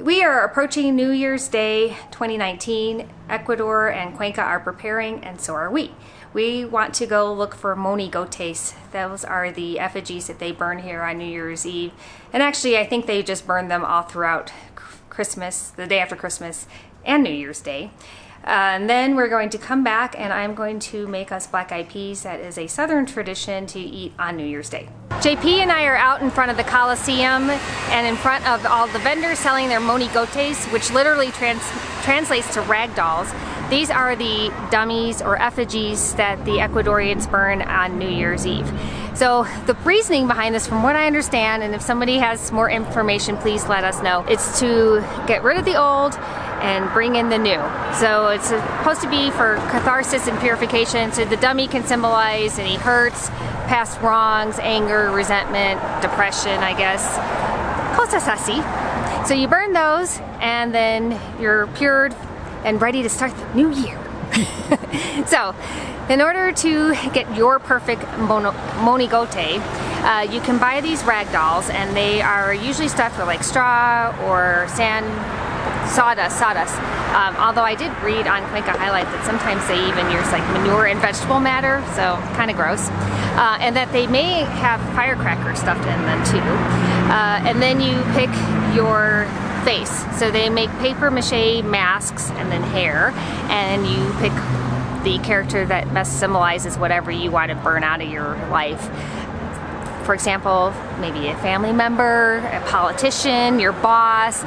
We are approaching New Year's Day 2019. Ecuador and Cuenca are preparing, and so are we. We want to go look for monigotes. Those are the effigies that they burn here on New Year's Eve. And actually, I think they just burn them all throughout Christmas, the day after Christmas, and New Year's Day. And then we're going to come back and I'm going to make us black-eyed peas. That is a southern tradition to eat on New Year's Day. JP and I are out in front of the Coliseum and in front of all the vendors selling their monigotes, which literally translates to ragdolls. These are the dummies or effigies that the Ecuadorians burn on New Year's Eve. So the reasoning behind this, from what I understand, and if somebody has more information, please let us know, it's to get rid of the old and bring in the new. So it's supposed to be for catharsis and purification. So the dummy can symbolize any hurts, past wrongs, anger, resentment, depression, I guess. Cosas así. So you burn those and then you're cured and ready to start the new year. So in order to get your perfect monigote, you can buy these rag dolls, and they are usually stuffed with like straw or sawdust. Although I did read on Cuenca Highlight that sometimes they even use like manure and vegetable matter, so kind of gross. And that they may have firecrackers stuffed in them too. And then you pick your face. So they make paper mache masks and then hair, and you pick the character that best symbolizes whatever you want to burn out of your life. For example, maybe a family member, a politician, your boss.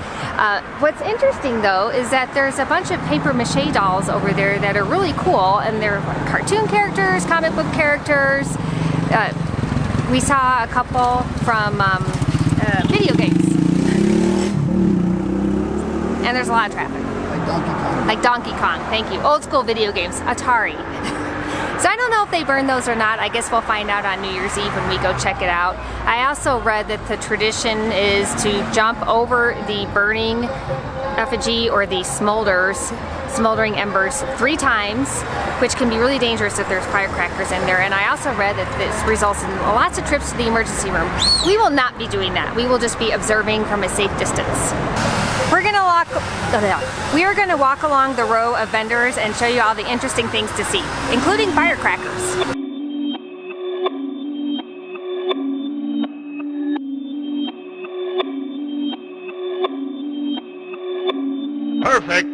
What's interesting though is that there's a bunch of paper mache dolls over there that are really cool, and they're like cartoon characters, comic book characters. We saw a couple from video games. And there's a lot of traffic. Like Donkey Kong. Like Donkey Kong, thank you. Old school video games, Atari. So I don't know if they burn those or not. I guess we'll find out on New Year's Eve when we go check it out. I also read that the tradition is to jump over the burning effigy or the smoldering embers 3 times, which can be really dangerous if there's firecrackers in there. And I also read that this results in lots of trips to the emergency room. We will not be doing that. We will just be observing from a safe distance. We are going to walk along the row of vendors and show you all the interesting things to see, including firecrackers. Perfect.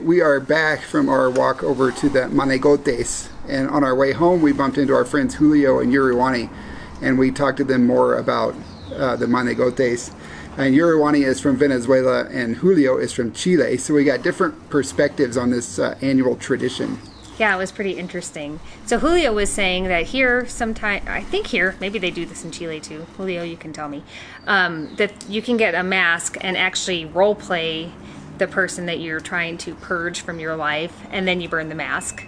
We are back from our walk over to the Monigotes, and on our way home we bumped into our friends Julio and Uriwani, and we talked to them more about the Monigotes. And Uriwani is from Venezuela and Julio is from Chile, so we got different perspectives on this annual tradition. Yeah, it was pretty interesting. So Julio was saying that here sometime, I think here, maybe they do this in Chile too. Julio, you can tell me, that you can get a mask and actually role play the person that you're trying to purge from your life, and then you burn the mask.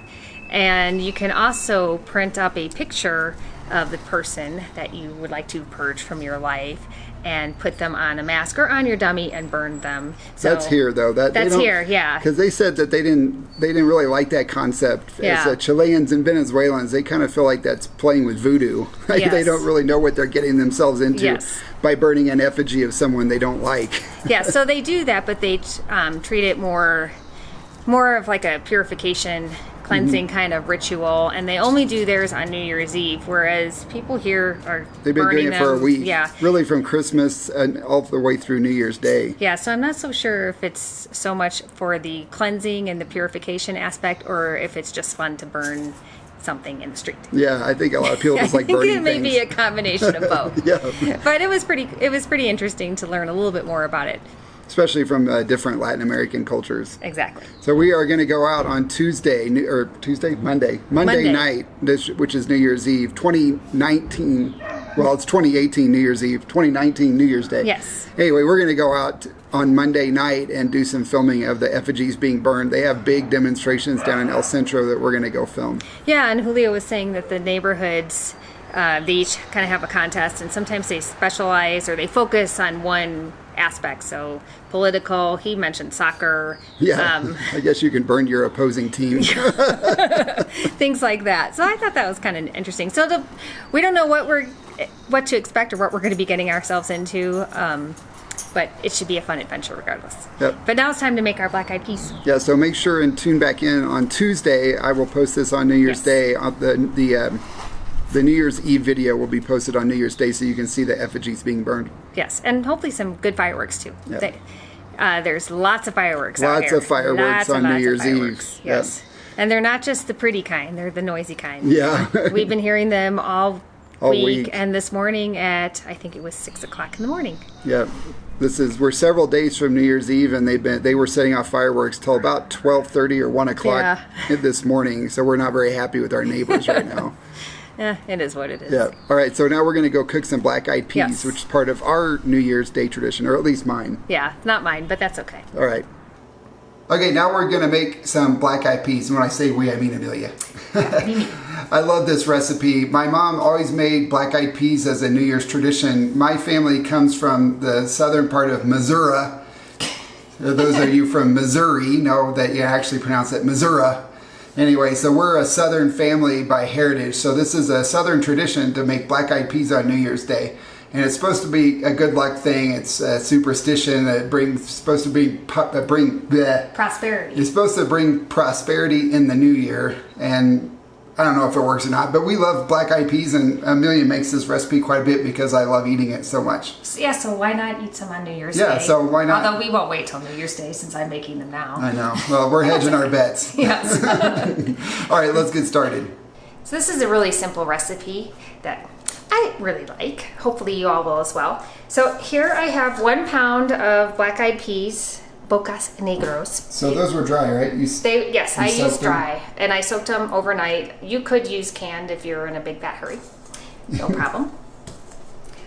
And you can also print up a picture of the person that you would like to purge from your life, and put them on a mask or on your dummy and burn them. So that's here though. That's here, yeah. Because they said that they didn't really like that concept. Yeah. As Chileans and Venezuelans, they kind of feel like that's playing with voodoo. Yes. They don't really know what they're getting themselves into Yes. by burning an effigy of someone they don't like. Yeah, so they do that, but they treat it more of like a purification, cleansing kind of ritual, and they only do theirs on New Year's Eve, whereas people here are They've been doing it for a week. Yeah. Really from Christmas and all the way through New Year's Day. Yeah, so I'm not so sure if it's so much for the cleansing and the purification aspect, or if it's just fun to burn something in the street. Yeah, I think a lot of people just like burning it may things. be a combination of both. Yeah. But it was pretty interesting to learn a little bit more about it. Especially from different Latin American cultures. Exactly. So we are going to go out on Monday night, which is New Year's Eve, 2019. Well, it's 2018 New Year's Eve, 2019 New Year's Day. Yes. Anyway, we're going to go out on Monday night and do some filming of the effigies being burned. They have big demonstrations down in El Centro that we're going to go film. Yeah, and Julio was saying that the neighborhoods, they each kind of have a contest, and sometimes they specialize or they focus on one aspect. So political, he mentioned soccer. Yeah, I guess you can burn your opposing team. Things like that. So I thought that was kind of interesting. So we don't know what to expect or what we're going to be getting ourselves into, but it should be a fun adventure regardless. Yep. But now it's time to make our black eyed peas. Yeah, so make sure and tune back in on Tuesday. I will post this on New Year's Day. The New Year's Eve video will be posted on New Year's Day so you can see the effigies being burned. Yes, and hopefully some good fireworks too. Yep. There's lots of fireworks out Lots here. of fireworks on New Year's Eve. Yes. Yep. And they're not just the pretty kind, they're the noisy kind. Yeah. We've been hearing them all week. And this morning at, I think it was 6 o'clock in the morning. Yeah. We're several days from New Year's Eve, and they were setting off fireworks till about 12:30 or 1 o'clock this morning. So we're not very happy with our neighbors right now. It is what it is. Yeah. All right. So now we're going to go cook some black-eyed peas, which is part of our New Year's Day tradition, or at least mine. Yeah, not mine, but that's okay. All right. Okay, now we're going to make some black-eyed peas. And when I say we, I mean Amelia. I love this recipe. My mom always made black-eyed peas as a New Year's tradition. My family comes from the southern part of Missouri. Those of you from Missouri know that you actually pronounce it Missouri. Anyway, so we're a southern family by heritage. So this is a southern tradition to make black-eyed peas on New Year's Day. And it's supposed to be a good luck thing. It's a superstition. Supposed to bring prosperity. It's supposed to bring prosperity in the new year. And I don't know if it works or not, but we love black-eyed peas, and Amelia makes this recipe quite a bit because I love eating it so much. Yeah, so why not eat some on New Year's Day? Yeah, so why not? Although we won't wait till New Year's Day since I'm making them now. I know. Well, we're hedging our bets. Yes. All right, let's get started. So this is a really simple recipe that I really like. Hopefully you all will as well. So here I have 1 pound of black-eyed peas, bocas negros. So those were dry, right? Yes, I used them? dry, and I soaked them overnight. You could use canned if you're in a big fat hurry. No problem.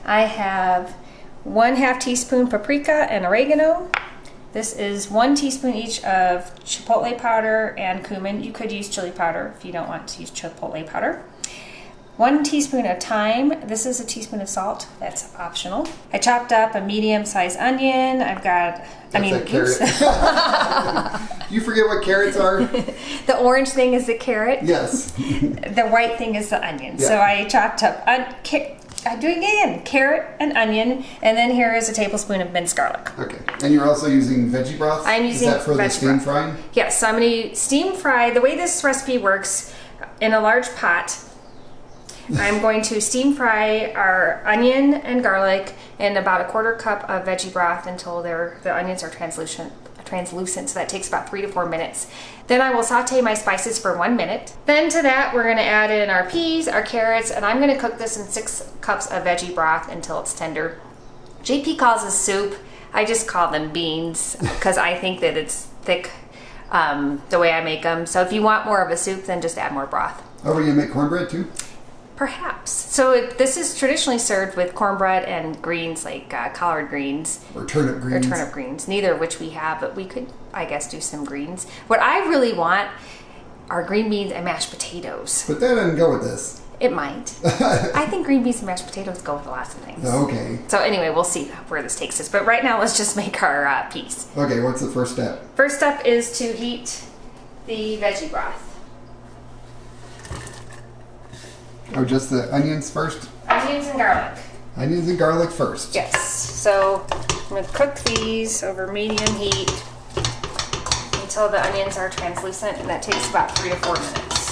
I have 1/2 teaspoon paprika and oregano. This is 1 teaspoon each of chipotle powder and cumin. You could use chili powder if you don't want to use chipotle powder. 1 teaspoon of thyme. This is a teaspoon of salt. That's optional. I chopped up a medium-sized onion. I've got, carrot. You forget what carrots are? The orange thing is the carrot. Yes. The white thing is the onion. Yeah. So I chopped up, I'm doing it again, carrot and onion, and then here is a tablespoon of minced garlic. Okay. And you're also using veggie broth? I'm using Is that for the veggie steam broth. frying? Yes, so I'm going to steam fry. The way this recipe works, in a large pot, I'm going to steam fry our onion and garlic in about 1/4 cup of veggie broth until the onions are translucent, so that takes about 3 to 4 minutes. Then I will saute my spices for 1 minute. Then to that, we're going to add in our peas, our carrots, and I'm going to cook this in 6 cups of veggie broth until it's tender. JP calls this soup. I just call them beans because I think that it's thick the way I make them. So if you want more of a soup, then just add more broth. Oh, we're going to make cornbread too? Perhaps. So this is traditionally served with cornbread and greens like collard greens. Or turnip greens. Neither of which we have, but we could, I guess, do some greens. What I really want are green beans and mashed potatoes. But that doesn't go with this. It might. I think green beans and mashed potatoes go with lots of things. Okay. So anyway, we'll see where this takes us. But right now, let's just make our peas. Okay, what's the first step? First step is to heat the veggie broth. Oh, just the onions first? Onions and garlic. Onions and garlic first. Yes. So I'm going to cook these over medium heat until the onions are translucent, and that takes about 3 to 4 minutes.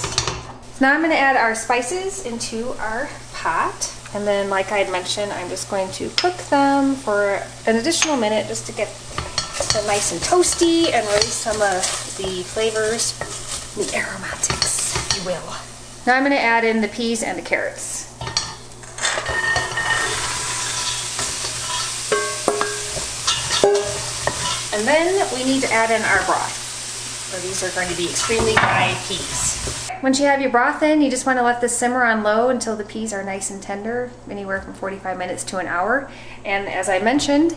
So now I'm going to add our spices into our pot, and then like I had mentioned, I'm just going to cook them for an additional minute just to get them nice and toasty and release some of the flavors, the aromatics, if you will. Now I'm going to add in the peas and the carrots. And then we need to add in our broth. So these are going to be extremely dry peas. Once you have your broth in, you just want to let this simmer on low until the peas are nice and tender, anywhere from 45 minutes to an hour. And as I mentioned,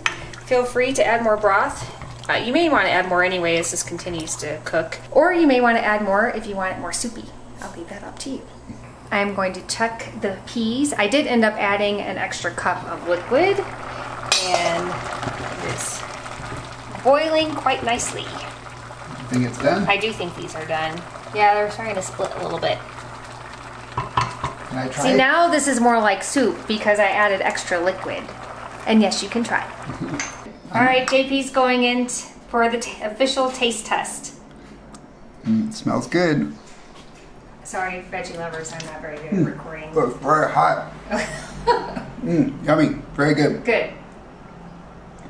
feel free to add more broth. You may want to add more anyway as this continues to cook. Or you may want to add more if you want it more soupy. I'll leave that up to you. I'm going to check the peas. I did end up adding an extra cup of liquid, and it is boiling quite nicely. You think it's done? I do think these are done. Yeah, they're starting to split a little bit. Can I try See, it? now this is more like soup because I added extra liquid. And yes, you can try. All right, JP's going in for the official taste test. It smells good. Sorry, veggie lovers, I'm not very good at recording. Oh, it's very hot. Yummy. Very good. Good.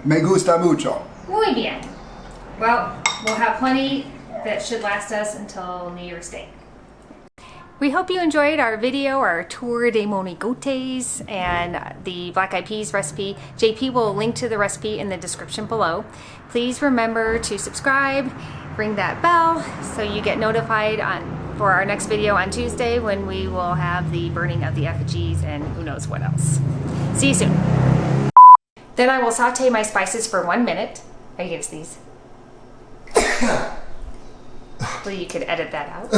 Me gusta mucho. Muy bien. Well, we'll have plenty that should last us until New Year's Day. We hope you enjoyed our video, our tour de monigotes, and the black eyed peas recipe. JP will link to the recipe in the description below. Please remember to subscribe, ring that bell so you get notified for our next video on Tuesday, when we will have the burning of the effigies and who knows what else. See you soon. Then I will saute my spices for 1 minute. Are you gonna sneeze? Well, you could edit that out.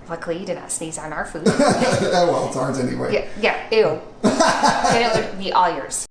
Luckily, you did not sneeze on our food. Well, it's ours anyway. Yeah, ew. Then it would be all yours.